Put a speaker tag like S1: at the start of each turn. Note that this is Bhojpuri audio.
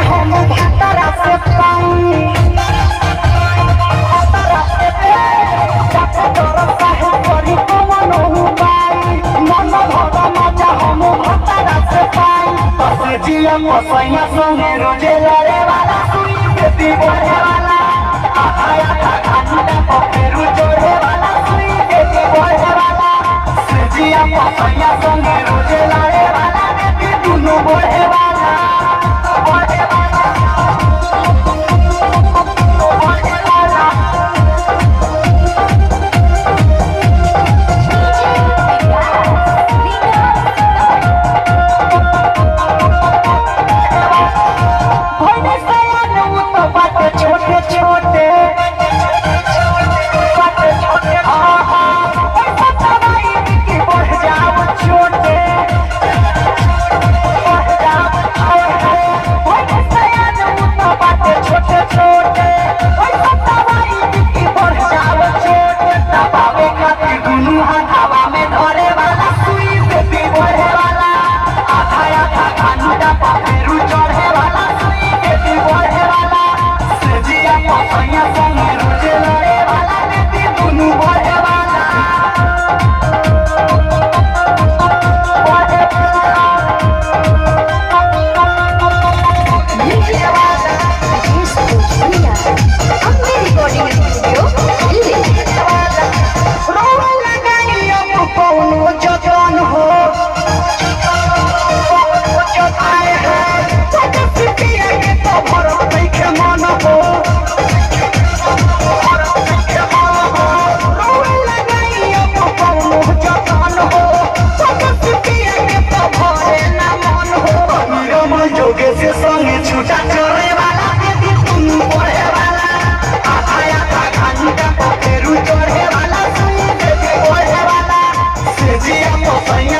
S1: हम भतरा से पाई भतरा से जाके तोरा काहे करी कमन उपाय मन भर मजा हम भतरा से पाई बस जिया मसैया संगे रोजे लड़े वाला सुई बेटी बढ़े वाला आधा आधा घंटा पखेरु जोड़े वाला सुई बेटी बढ़े वाला जिया मसैया संगे रोजे लड़े वाला बेटी दुनु बढ़े वाला छूटा चोरे वाला बेटी तुम बढ़े वाला आधा आधा घंटा पखेरु चढ़े वाला सुई बेटी बढ़े वाला से जिया मसैया